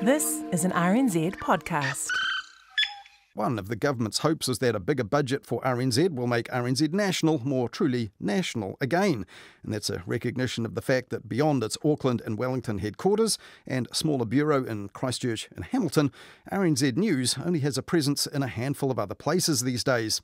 This is an RNZ podcast. One of the government's hopes is that a bigger budget for RNZ will make RNZ National more truly national again. And that's a recognition of the fact that beyond its Auckland and Wellington headquarters and smaller bureau in Christchurch and Hamilton, RNZ News only has a presence in a handful of other places these days.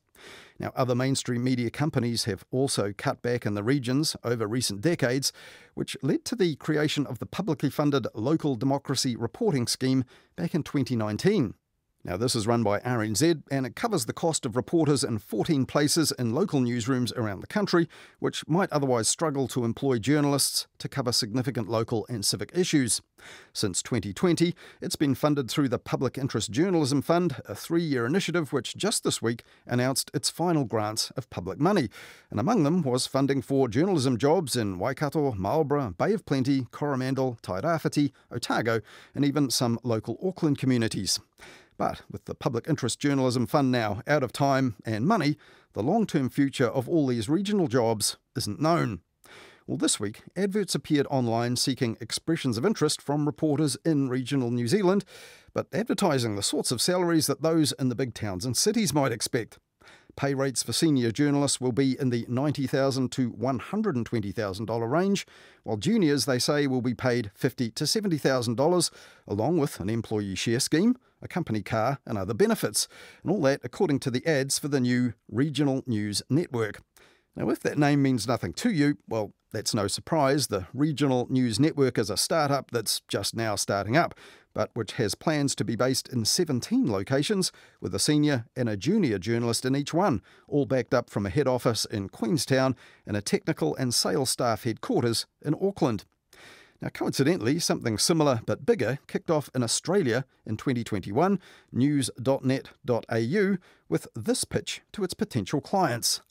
Now, other mainstream media companies have also cut back in the regions over recent decades, which led to the creation of the publicly funded Local Democracy Reporting Scheme back in 2019. Now, this is run by RNZ and it covers the cost of reporters in 14 places in local newsrooms around the country, which might otherwise struggle to employ journalists to cover significant local and civic issues. Since 2020, it's been funded through the Public Interest Journalism Fund, a 3-year initiative which just this week announced its final grants of public money. And among them was funding for journalism jobs in Waikato, Marlborough, Bay of Plenty, Coromandel, Tairāwhiti, Otago, and even some local Auckland communities. But with the Public Interest Journalism Fund now out of time and money, the long-term future of all these regional jobs isn't known. Well, this week, adverts appeared online seeking expressions of interest from reporters in regional New Zealand, but advertising the sorts of salaries that those in the big towns and cities might expect. Pay rates for senior journalists will be in the $90,000 to $120,000 range, while juniors, they say, will be paid $50,000 to $70,000, along with an employee share scheme, a company car and other benefits, and all that according to the ads for the new Regional News Network. Now, if that name means nothing to you, well, that's no surprise. The Regional News Network is a start-up that's just now starting up, but which has plans to be based in 17 locations, with a senior and a junior journalist in each one, all backed up from a head office in Queenstown and a technical and sales staff headquarters in Auckland. Now, coincidentally, something similar but bigger kicked off in Australia in 2021, news.net.au, with this pitch to its potential clients.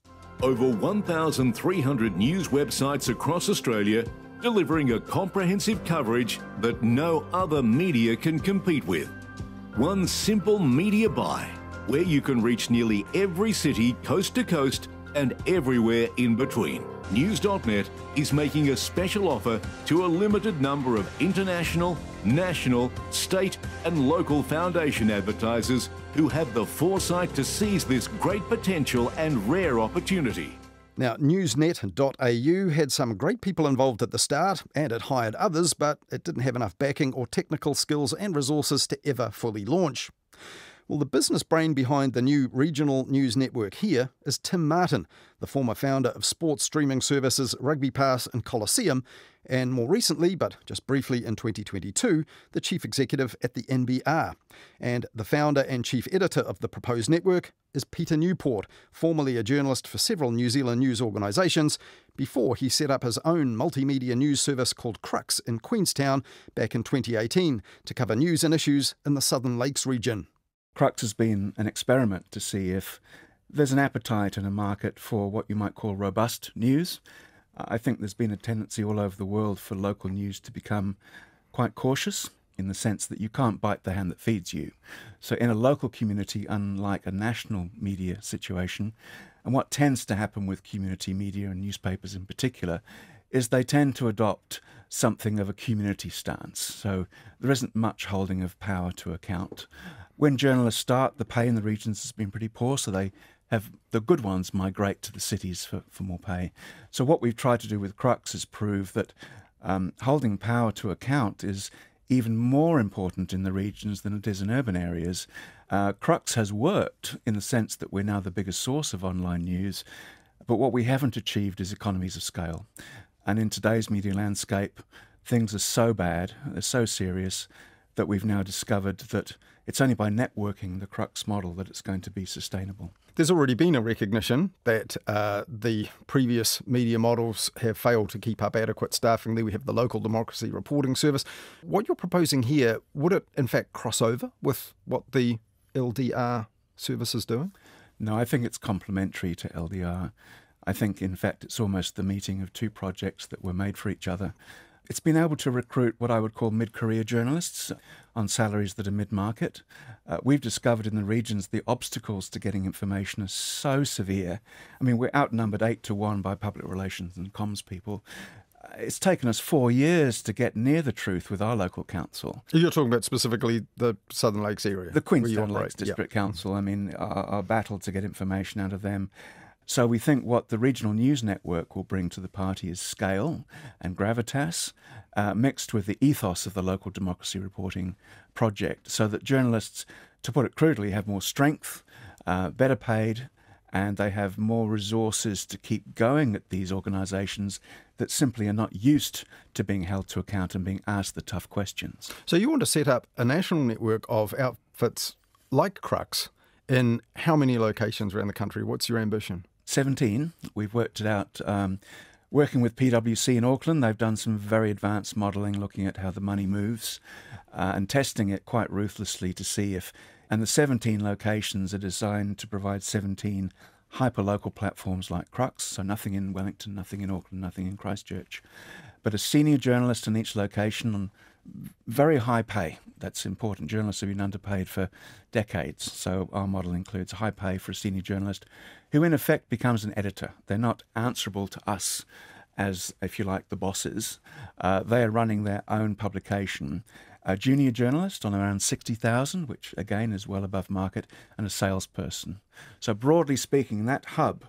Over 1,300 news websites across Australia, delivering a comprehensive coverage that no other media can compete with. One simple media buy, where you can reach nearly every city coast to coast and everywhere in between. News.net is making a special offer to a limited number of international, national, state and local foundation advertisers who have the foresight to seize this great potential and rare opportunity. Now, newsnet.au had some great people involved at the start, and it hired others, but it didn't have enough backing or technical skills and resources to ever fully launch. Well, the business brain behind the new regional news network here is Tim Martin, the former founder of sports streaming services Rugby Pass and Coliseum, and more recently, but just briefly in 2022, the chief executive at the NBR. And the founder and chief editor of the proposed network is Peter Newport, formerly a journalist for several New Zealand news organisations, before he set up his own multimedia news service called Crux in Queenstown back in 2018 to cover news and issues in the Southern Lakes region. Crux has been an experiment to see if there's an appetite and a market for what you might call robust news. I think there's been a tendency all over the world for local news to become quite cautious in the sense that you can't bite the hand that feeds you. So in a local community, unlike a national media situation, and what tends to happen with community media and newspapers in particular, is they tend to adopt something of a community stance. So there isn't much holding of power to account. When journalists start, the pay in the regions has been pretty poor, so they have the good ones migrate to the cities for more pay. So what we've tried to do with Crux is prove that holding power to account is even more important in the regions than it is in urban areas. Crux has worked in the sense that we're now the biggest source of online news, but what we haven't achieved is economies of scale. And in today's media landscape, things are so bad, they're so serious, that we've now discovered that it's only by networking the Crux model that it's going to be sustainable. There's already been a recognition that the previous media models have failed to keep up adequate staffing. There we have the Local Democracy Reporting Service. What you're proposing here, would it in fact cross over with what the LDR service is doing? No, I think it's complementary to LDR. I think, in fact, it's almost the meeting of two projects that were made for each other. It's been able to recruit what I would call mid-career journalists on salaries that are mid-market. We've discovered in the regions the obstacles to getting information are so severe. I mean, we're outnumbered 8 to 1 by public relations and comms people. It's taken us 4 years to get near the truth with our local council. You're talking about specifically the Southern Lakes area? The Queenstown Lakes District Council. I mean, our battle to get information out of them. So we think what the regional news network will bring to the party is scale and gravitas, mixed with the ethos of the local democracy reporting project, so that journalists, to put it crudely, have more strength, better paid, and they have more resources to keep going at these organisations that simply are not used to being held to account and being asked the tough questions. So you want to set up a national network of outfits like Crux in how many locations around the country? What's your ambition? 17. We've worked it out working with PwC in Auckland. They've done some very advanced modelling looking at how the money moves and testing it quite ruthlessly to see if... And the 17 locations are designed to provide 17 hyper-local platforms like Crux, so nothing in Wellington, nothing in Auckland, nothing in Christchurch, but a senior journalist in each location on very high pay. That's important. Journalists have been underpaid for decades, so our model includes high pay for a senior journalist who in effect becomes an editor. They're not answerable to us as, if you like, the bosses. They are running their own publication. A junior journalist on around 60,000, which again is well above market, and a salesperson. So broadly speaking, that hub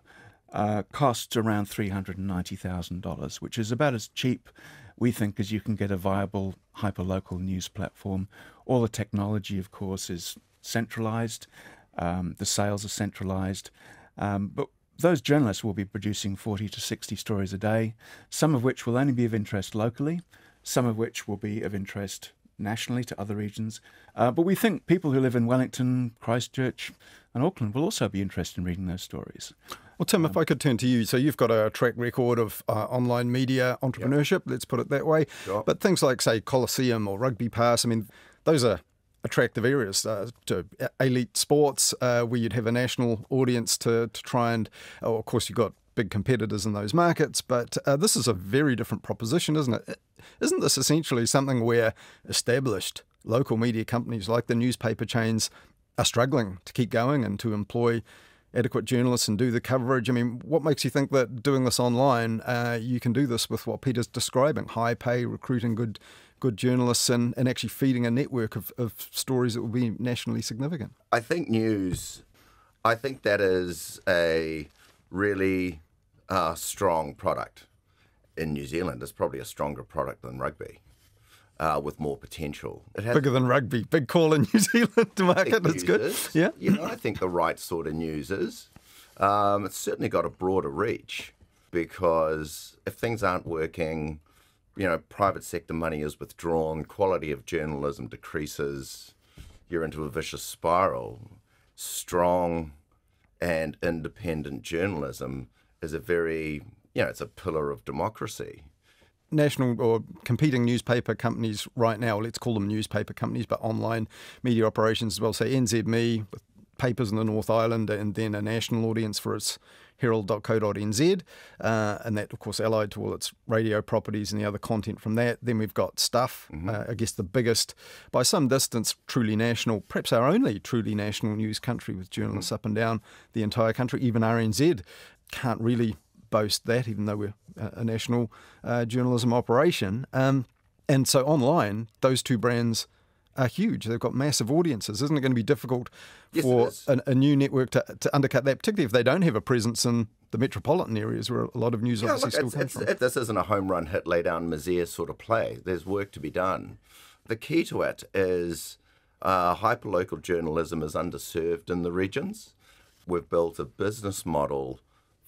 costs around $390,000, which is about as cheap, we think, as you can get a viable hyper-local news platform. All the technology, of course, is centralised. The sales are centralised. But those journalists will be producing 40 to 60 stories a day, some of which will only be of interest locally, some of which will be of interest nationally to other regions. But we think people who live in Wellington, Christchurch and Auckland will also be interested in reading those stories. Well, Tim, if I could turn to you. So you've got a track record of online media entrepreneurship, let's put it that way. Sure. But things like, say, Coliseum or Rugby Pass, I mean, those are attractive areas to elite sports where you'd have a national audience to try and, of course, you've got big competitors in those markets, but this is a very different proposition, isn't it? Isn't this essentially something where established local media companies like the newspaper chains are struggling to keep going and to employ adequate journalists and do the coverage? I mean, what makes you think that doing this online, you can do this with what Peter's describing, high pay, recruiting good journalists and actually feeding a network of stories that will be nationally significant? I think that is a really strong product in New Zealand. It's probably a stronger product than rugby, with more potential. It has bigger than rugby. Big call in New Zealand to market. That's good. Yeah. I think the right sort of news is. It's certainly got a broader reach, because if things aren't working, private sector money is withdrawn, quality of journalism decreases, you're into a vicious spiral. Strong and independent journalism is a very, it's a pillar of democracy. National or competing newspaper companies right now, let's call them newspaper companies, but online media operations as well, say NZME, with papers in the North Island, and then a national audience for its herald.co.nz, and that, of course, allied to all its radio properties and the other content from that. Then we've got Stuff, I guess the biggest, by some distance, truly national, perhaps our only truly national news country, with journalists up and down the entire country. Even RNZ can't really boast that, even though we're a national journalism operation. And so online, those two brands are huge. They've got massive audiences. Isn't it going to be difficult for a new network to undercut that, particularly if they don't have a presence in the metropolitan areas where a lot of news obviously still comes from? This isn't a home run hit, lay down misère sort of play. There's work to be done. The key to it is hyperlocal journalism is underserved in the regions. We've built a business model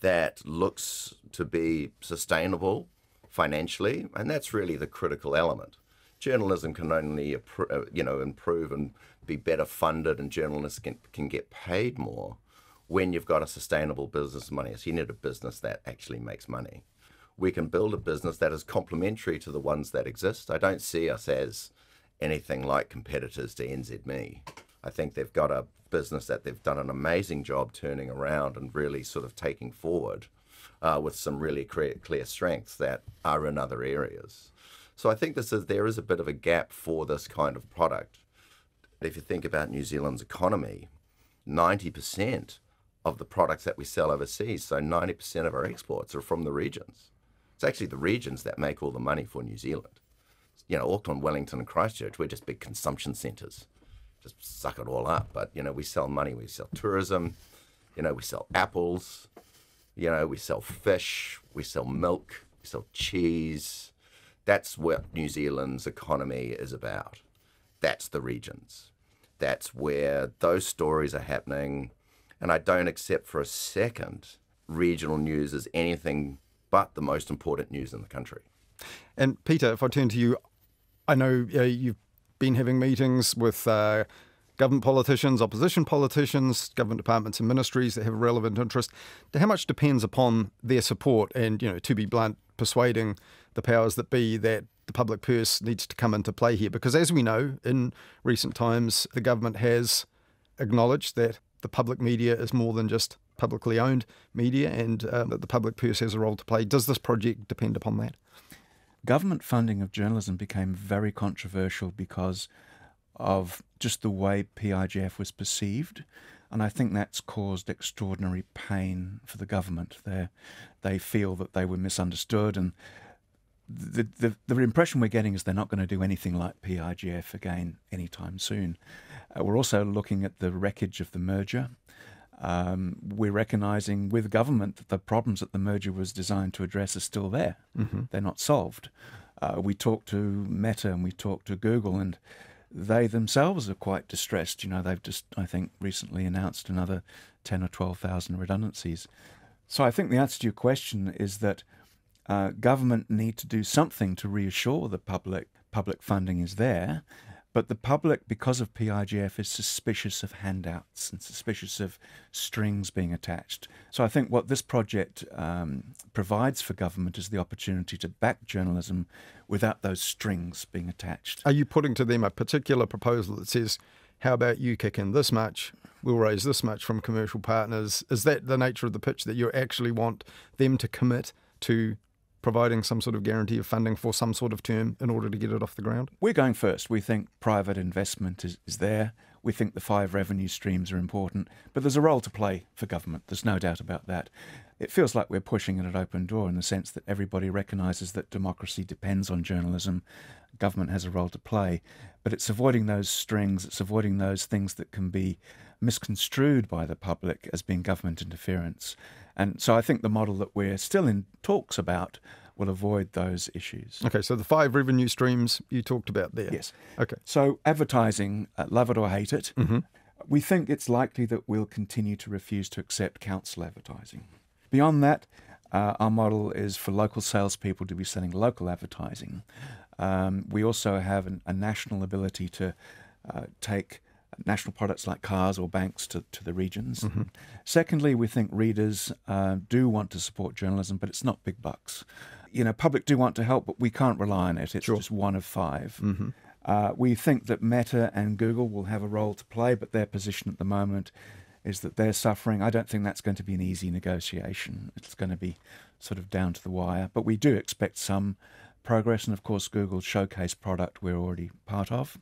that looks to be sustainable financially, and that's really the critical element. Journalism can only improve and be better funded, and journalists can get paid more when you've got a sustainable business money. So you need a business that actually makes money. We can build a business that is complementary to the ones that exist. I don't see us as anything like competitors to NZME. I think they've got a business that they've done an amazing job turning around and really sort of taking forward with some really clear strengths that are in other areas. So I think there is a bit of a gap for this kind of product. If you think about New Zealand's economy, 90% of the products that we sell overseas, so 90% of our exports are from the regions. It's actually the regions that make all the money for New Zealand. You know, Auckland, Wellington and Christchurch, we're just big consumption centres. Just suck it all up. But, you know, we sell money, we sell tourism, you know, we sell apples, you know, we sell fish, we sell milk, we sell cheese. That's what New Zealand's economy is about. That's the regions. That's where those stories are happening. And I don't accept for a second regional news as anything but the most important news in the country. And Peter, if I turn to you, I know you've been having meetings with government politicians, opposition politicians, government departments and ministries that have a relevant interest. How much depends upon their support and, you know, to be blunt, persuading the powers that be that the public purse needs to come into play here? Because as we know, in recent times, the government has acknowledged that the public media is more than just publicly owned media, and that the public purse has a role to play. Does this project depend upon that? Government funding of journalism became very controversial because of just the way PIJF was perceived, and I think that's caused extraordinary pain for the government. They feel that they were misunderstood, and the impression we're getting is they're not going to do anything like PIJF again anytime soon. We're also looking at the wreckage of the merger. We're recognising with government that the problems that the merger was designed to address are still there. Mm-hmm. They're not solved. We talked to Meta and we talked to Google, and they themselves are quite distressed. You know, they've just, I think, recently announced another 10 or 12,000 redundancies. So I think the answer to your question is that government need to do something to reassure the public funding is there. But the public, because of PIJF, is suspicious of handouts and suspicious of strings being attached. So I think what this project provides for government is the opportunity to back journalism without those strings being attached. Are you putting to them a particular proposal that says, how about you kick in this much, we'll raise this much from commercial partners? Is that the nature of the pitch, that you actually want them to commit to providing some sort of guarantee of funding for some sort of term in order to get it off the ground? We're going first. We think private investment is there. We think the 5 revenue streams are important, but there's a role to play for government. There's no doubt about that. It feels like we're pushing at an open door in the sense that everybody recognises that democracy depends on journalism. Government has a role to play, but it's avoiding those strings. It's avoiding those things that can be misconstrued by the public as being government interference. And so I think the model that we're still in talks about will avoid those issues. Okay, so the 5 revenue streams you talked about there. Yes. Okay. So advertising, love it or hate it, we think it's likely that we'll continue to refuse to accept council advertising. Beyond that, our model is for local salespeople to be selling local advertising. We also have a national ability to take national products like cars or banks to the regions. Mm-hmm. Secondly, we think readers do want to support journalism, but it's not big bucks. You know, public do want to help, but we can't rely on it. It's just one of 5. Mm-hmm. We think that Meta and Google will have a role to play, but their position at the moment is that they're suffering. I don't think that's going to be an easy negotiation. It's going to be sort of down to the wire. But we do expect some progress, and of course Google's Showcase product we're already part of.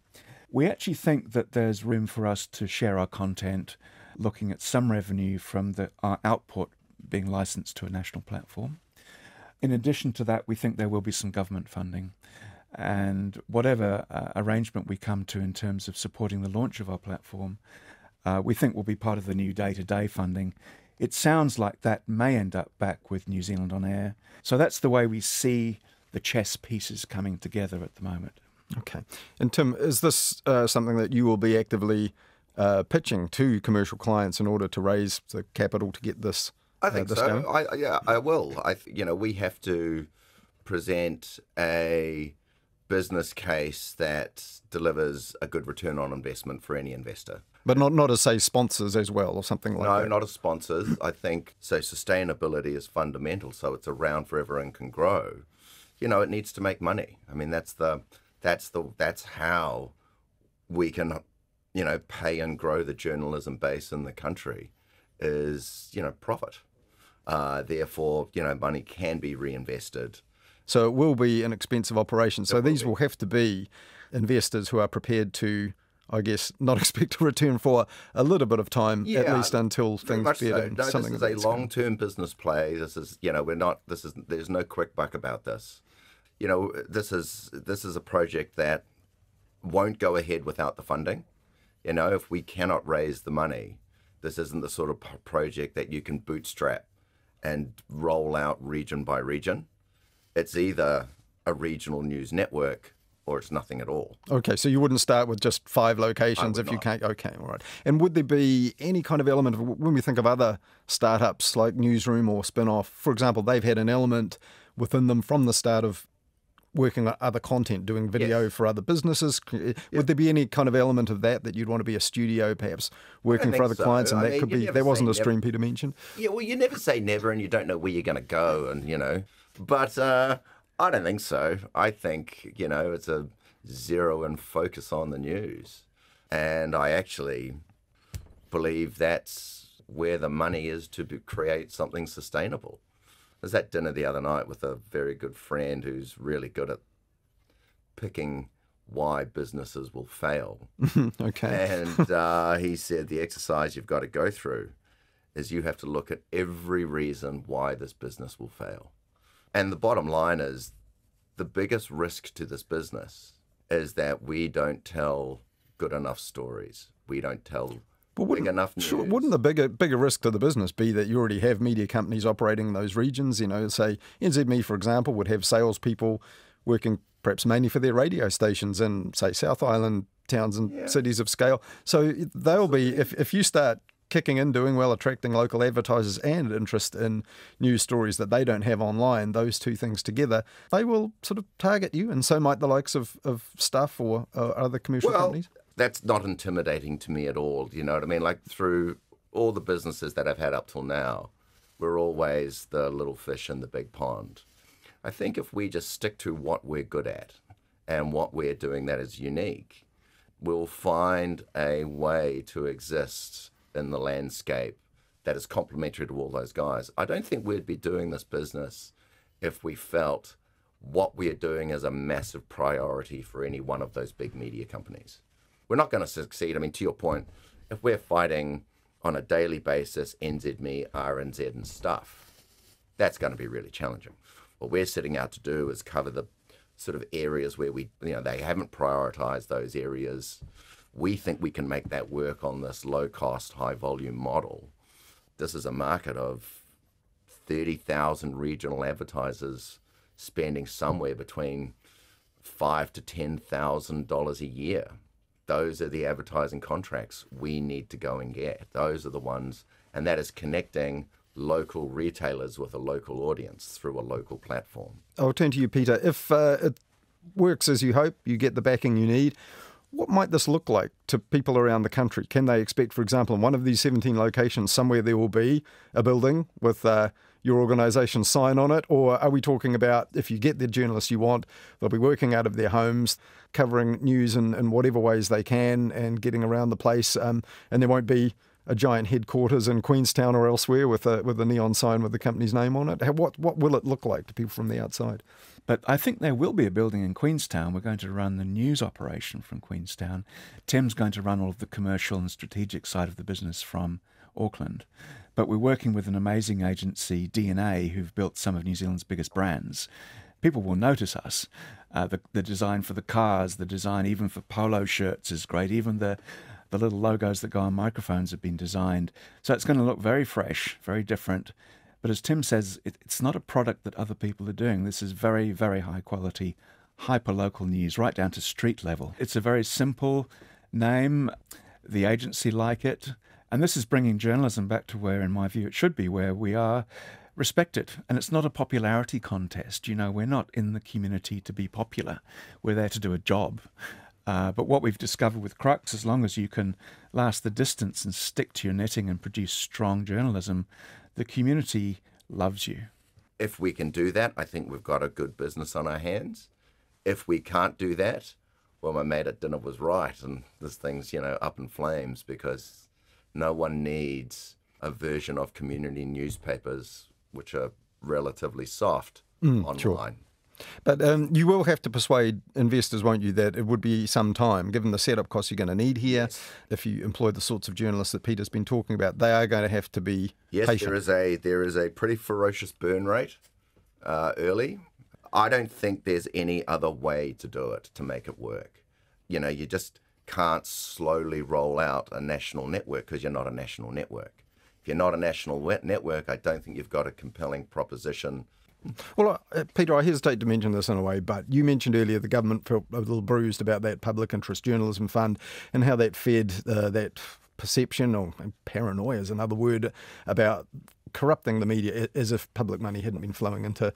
We actually think that there's room for us to share our content, looking at some revenue from our output being licensed to a national platform. In addition to that, we think there will be some government funding. And whatever arrangement we come to in terms of supporting the launch of our platform, we think will be part of the new day-to-day funding. It sounds like that may end up back with New Zealand On Air. So that's the way we see the chess pieces coming together at the moment. Okay. And Tim, is this something that you will be actively pitching to commercial clients in order to raise the capital to get this? I think so. Going? I will. We have to present a business case that delivers a good return on investment for any investor. But not as, say, sponsors as well or something like that? No, not as sponsors. I think so. Sustainability is fundamental, so it's around forever and can grow. You know, it needs to make money. I mean, that's how we can, you know, pay and grow the journalism base in the country is, you know, profit. Therefore, you know, money can be reinvested. So it will be an expensive operation. So these will have to be investors who are prepared to, I guess, not expect a return for a little bit of time, at least until very things much better. so. No, Something this is a long-term business play. This is, there's no quick buck about this. This is a project that won't go ahead without the funding. If we cannot raise the money, this isn't the sort of project that you can bootstrap and roll out region by region. It's either a regional news network or it's nothing at all. Okay, so you wouldn't start with just 5 locations if you can't. Okay, all right. And would there be any kind of element of, when we think of other startups like Newsroom or Spinoff, for example, they've had an element within them from the start of working on other content, doing video for other businesses. Would there be any kind of element of that you'd want to be a studio, perhaps working for other clients, and that could be, that wasn't a stream Peter mentioned? Yeah, well, you never say never, and you don't know where you're going to go, and but I don't think so. I think it's a zero and focus on the news, and I actually believe that's where the money is to create something sustainable. I was at dinner the other night with a very good friend who's really good at picking why businesses will fail. Okay. And he said the exercise you've got to go through is you have to look at every reason why this business will fail. And the bottom line is the biggest risk to this business is that we don't tell good enough stories. We don't tell big enough news. Sure, wouldn't the bigger risk to the business be that you already have media companies operating in those regions? Say NZME, for example, would have salespeople working perhaps mainly for their radio stations in, say, South Island towns and cities of scale. So they'll be, if you start kicking in, doing well, attracting local advertisers and interest in news stories that they don't have online, those two things together, they will sort of target you, and so might the likes of Stuff or other commercial companies. That's not intimidating to me at all. You know what I mean? Like, through all the businesses that I've had up till now, we're always the little fish in the big pond. I think if we just stick to what we're good at and what we're doing that is unique, we'll find a way to exist in the landscape that is complementary to all those guys. I don't think we'd be doing this business if we felt what we're doing is a massive priority for any one of those big media companies. We're not going to succeed. I mean, to your point, if we're fighting on a daily basis NZME, RNZ and Stuff, that's going to be really challenging. What we're setting out to do is cover the sort of areas where they haven't prioritized those areas. We think we can make that work on this low-cost, high-volume model. This is a market of 30,000 regional advertisers spending somewhere between $5,000 to $10,000 a year. Those are the advertising contracts we need to go and get. Those are the ones, and that is connecting local retailers with a local audience through a local platform. I'll turn to you, Peter. If it works as you hope, you get the backing you need, what might this look like to people around the country? Can they expect, for example, in one of these 17 locations, somewhere there will be a building with your organisation's sign on it? Or are we talking about, if you get the journalists you want, they'll be working out of their homes, covering news in whatever ways they can and getting around the place, and there won't be a giant headquarters in Queenstown or elsewhere with a neon sign with the company's name on it? What will it look like to people from the outside? But I think there will be a building in Queenstown. We're going to run the news operation from Queenstown. Tim's going to run all of the commercial and strategic side of the business from Auckland. But we're working with an amazing agency, DNA, who've built some of New Zealand's biggest brands. People will notice us. The design for the cars, the design even for polo shirts is great. Even the little logos that go on microphones have been designed. So it's going to look very fresh, very different. But as Tim says, it's not a product that other people are doing. This is very, very high quality, hyper-local news, right down to street level. It's a very simple name. The agency like it. And this is bringing journalism back to where, in my view, it should be, where we are respected. And it's not a popularity contest. We're not in the community to be popular. We're there to do a job. But what we've discovered with Crux, as long as you can last the distance and stick to your knitting and produce strong journalism, the community loves you. If we can do that, I think we've got a good business on our hands. If we can't do that, well, my mate at dinner was right, and this thing's, up in flames, because no one needs a version of community newspapers which are relatively soft online. Sure. But you will have to persuade investors, won't you, that it would be some time, given the setup costs you're going to need here. Yes. If you employ the sorts of journalists that Peter's been talking about, they are going to have to be patient. There is a pretty ferocious burn rate early. I don't think there's any other way to do it, to make it work. You know, you just can't slowly roll out a national network because you're not a national network. If you're not a national network, I don't think you've got a compelling proposition. Well, Peter, I hesitate to mention this in a way, but you mentioned earlier the government felt a little bruised about that public interest journalism fund and how that fed that perception, or paranoia is another word, about corrupting the media, as if public money hadn't been flowing into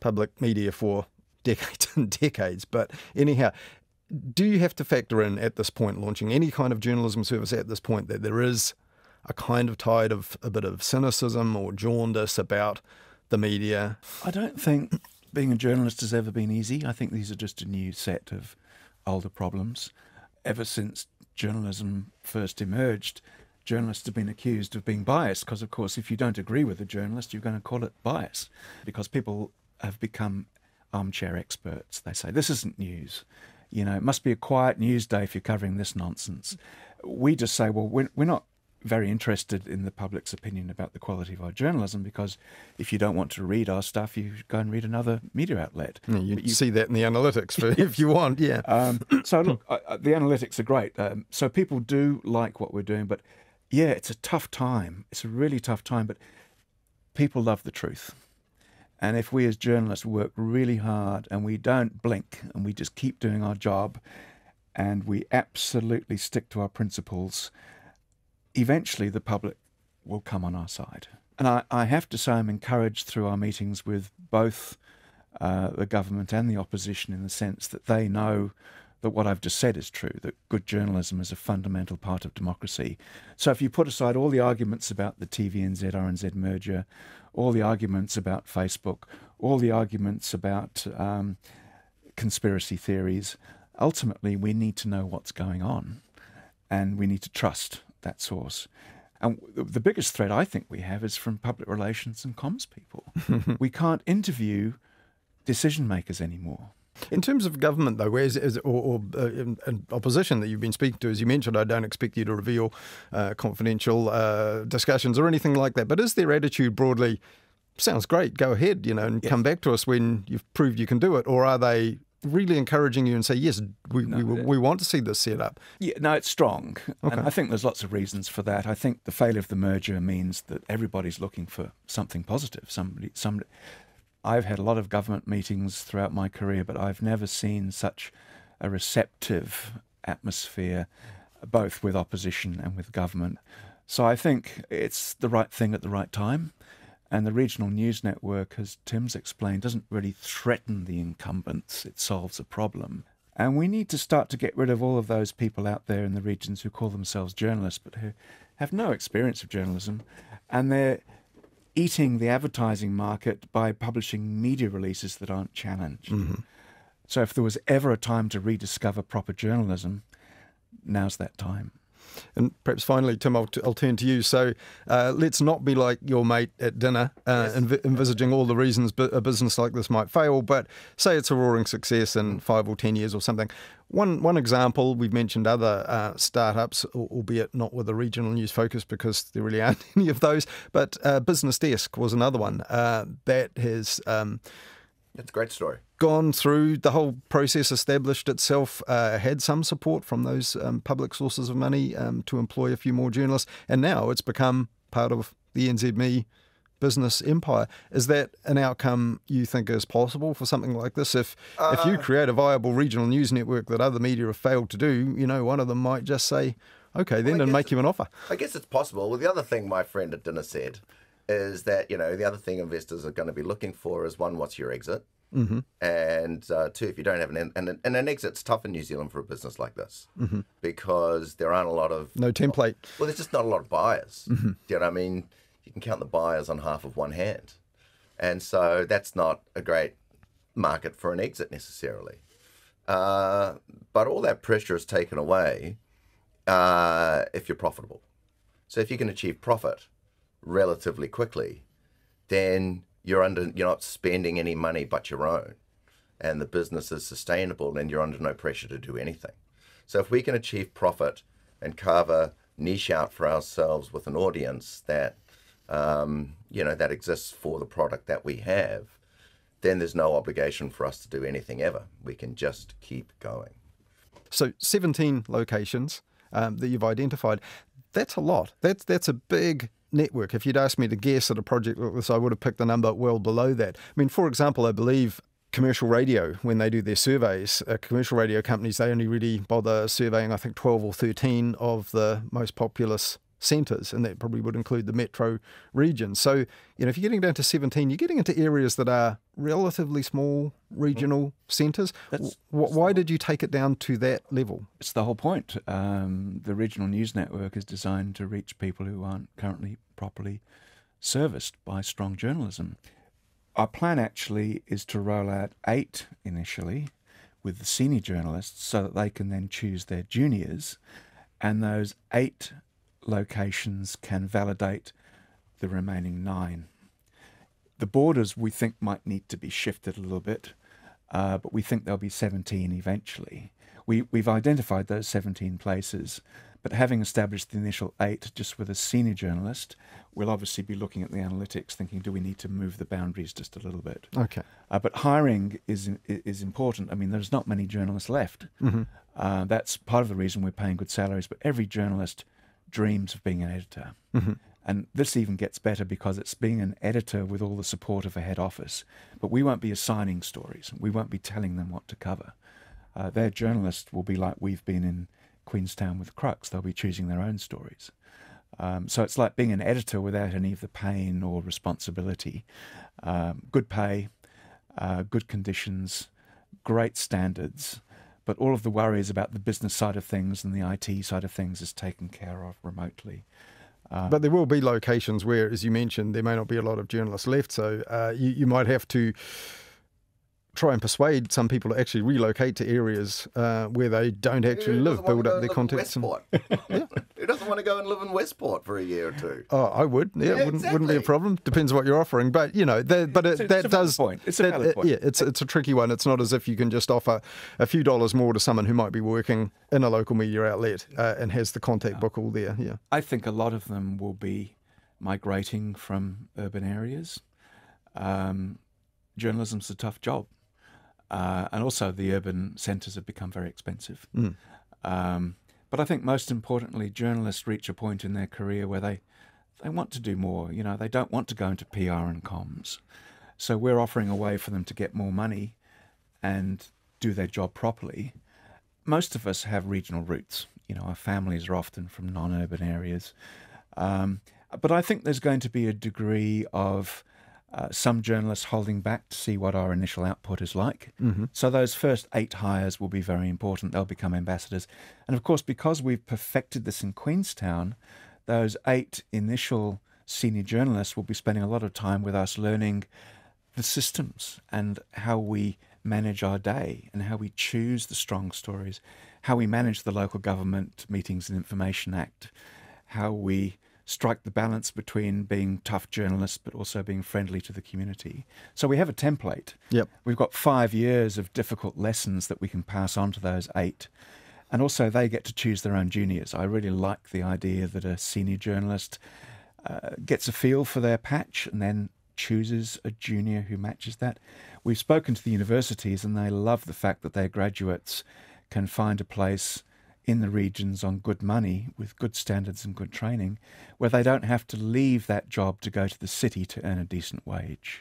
public media for decades and decades. But anyhow, do you have to factor in at this point, launching any kind of journalism service at this point, that there is a kind of tide of a bit of cynicism or jaundice about the media? I don't think being a journalist has ever been easy. I think these are just a new set of older problems. Ever since journalism first emerged, journalists have been accused of being biased because, of course, if you don't agree with a journalist, you're going to call it bias, because people have become armchair experts. They say, this isn't news. You know, it must be a quiet news day if you're covering this nonsense. We just say, well, we're not very interested in the public's opinion about the quality of our journalism, because if you don't want to read our stuff, you go and read another media outlet. You see that in the analytics if you want, yeah. So look, the analytics are great. So people do like what we're doing, but yeah, it's a tough time. It's a really tough time, but people love the truth. And if we as journalists work really hard and we don't blink and we just keep doing our job and we absolutely stick to our principles, eventually the public will come on our side. And I have to say I'm encouraged through our meetings with both the government and the opposition, in the sense that they know that what I've just said is true, that good journalism is a fundamental part of democracy. So if you put aside all the arguments about the TVNZ, RNZ merger, all the arguments about Facebook, all the arguments about conspiracy theories, ultimately we need to know what's going on, and we need to trust that source. And the biggest threat I think we have is from public relations and comms people. We can't interview decision makers anymore. In terms of government, though, or opposition that you've been speaking to, as you mentioned, I don't expect you to reveal confidential discussions or anything like that, but is their attitude broadly, sounds great, go ahead, and come back to us when you've proved you can do it, or are they really encouraging you and say, yes, we want to see this set up? Yeah, no, it's strong. Okay. And I think there's lots of reasons for that. I think the failure of the merger means that everybody's looking for something positive. I've had a lot of government meetings throughout my career, but I've never seen such a receptive atmosphere, both with opposition and with government. So I think it's the right thing at the right time. And the regional news network, as Tim's explained, doesn't really threaten the incumbents. It solves a problem. And we need to start to get rid of all of those people out there in the regions who call themselves journalists, but who have no experience of journalism. And they're eating the advertising market by publishing media releases that aren't challenged. Mm-hmm. So if there was ever a time to rediscover proper journalism, now's that time. And perhaps finally, Tim, I'll turn to you. So let's not be like your mate at dinner, envisaging all the reasons a business like this might fail, but say it's a roaring success in 5 or 10 years or something. One example, we've mentioned other startups, albeit not with a regional news focus because there really aren't any of those, but Business Desk was another one that has... It's a great story. Gone through the whole process, established itself, had some support from those public sources of money to employ a few more journalists, and now it's become part of the NZME business empire. Is that an outcome you think is possible for something like this? If you create a viable regional news network that other media have failed to do, one of them might just say, okay, then, and make you an offer. I guess it's possible. Well, the other thing my friend at dinner said is that, the other thing investors are going to be looking for is, one, what's your exit? Mm-hmm. And two, if you don't have an exit's tough in New Zealand for a business like this, mm-hmm. because there aren't a lot of... No template. Well, there's just not a lot of buyers. Mm-hmm. Do you know what I mean? You can count the buyers on half of one hand. And so that's not a great market for an exit necessarily. But all that pressure is taken away if you're profitable. So if you can achieve profit relatively quickly, then you're not spending any money but your own. and the business is sustainable and you're under no pressure to do anything. So if we can achieve profit and carve a niche out for ourselves with an audience that, that exists for the product that we have, then there's no obligation for us to do anything ever. We can just keep going. So 17 locations that you've identified, that's a lot. That's a big network. If you'd asked me to guess at a project like this, I would have picked the number well below that. I mean, for example, I believe commercial radio, when they do their surveys, commercial radio companies, they only really bother surveying, I think, 12 or 13 of the most populous centres, and that probably would include the metro region. So, if you're getting down to 17, you're getting into areas that are relatively small regional centres. Why did you take it down to that level? It's the whole point. The regional news network is designed to reach people who aren't currently properly serviced by strong journalism. Our plan actually is to roll out 8 initially with the senior journalists so that they can then choose their juniors, and those 8 locations can validate the remaining 9. The borders we think might need to be shifted a little bit, but we think there'll be 17 eventually. We've identified those 17 places, but having established the initial 8 just with a senior journalist, we'll obviously be looking at the analytics, thinking, do we need to move the boundaries just a little bit? Okay. But hiring is important. I mean, there's not many journalists left. Mm-hmm. That's part of the reason we're paying good salaries, but every journalist dreams of being an editor. Mm-hmm. And this even gets better because it's being an editor with all the support of a head office. But we won't be assigning stories. We won't be telling them what to cover. Their journalists will be like we've been in Queenstown with Crux. They'll be choosing their own stories. So it's like being an editor without any of the pain or responsibility. Good pay, good conditions, great standards, but all of the worries about the business side of things and the IT side of things is taken care of remotely. But there will be locations where, as you mentioned, there may not be a lot of journalists left, so you might have to try and persuade some people to actually relocate to areas where they don't actually live, build up their contacts. Yeah. Who doesn't want to go and live in Westport for a year or two? Oh, I would. Yeah, wouldn't be a problem. Depends what you're offering, but it's a valid point. It's a valid point. Yeah, it's a tricky one. It's not as if you can just offer a few dollars more to someone who might be working in a local media outlet and has the contact book all there. Yeah, I think a lot of them will be migrating from urban areas. Journalism's a tough job. And also the urban centres have become very expensive. But I think most importantly, journalists reach a point in their career where they want to do more. They don't want to go into PR and comms. So we're offering a way for them to get more money and do their job properly. Most of us have regional roots. Our families are often from non-urban areas. But I think there's going to be a degree of some journalists holding back to see what our initial output is like. Mm-hmm. So those first 8 hires will be very important. They'll become ambassadors. And of course, because we've perfected this in Queenstown, those 8 initial senior journalists will be spending a lot of time with us learning the systems and how we manage our day and how we choose the strong stories, how we manage the local government meetings and information act, how we strike the balance between being tough journalists but also being friendly to the community. So we have a template. Yep. We've got 5 years of difficult lessons that we can pass on to those 8. And also they get to choose their own juniors. I really like the idea that a senior journalist gets a feel for their patch and then chooses a junior who matches that. We've spoken to the universities and they love the fact that their graduates can find a place in the regions on good money with good standards and good training where they don't have to leave that job to go to the city to earn a decent wage.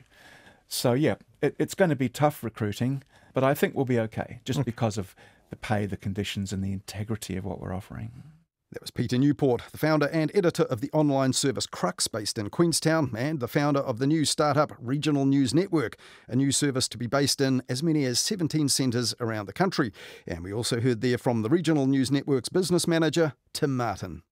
So yeah, it's going to be tough recruiting, but I think we'll be okay just because of the pay, the conditions and the integrity of what we're offering. That was Peter Newport, the founder and editor of the online service Crux, based in Queenstown, and the founder of the new startup Regional News Network, a new service to be based in as many as 17 centres around the country. And we also heard there from the Regional News Network's business manager, Tim Martin.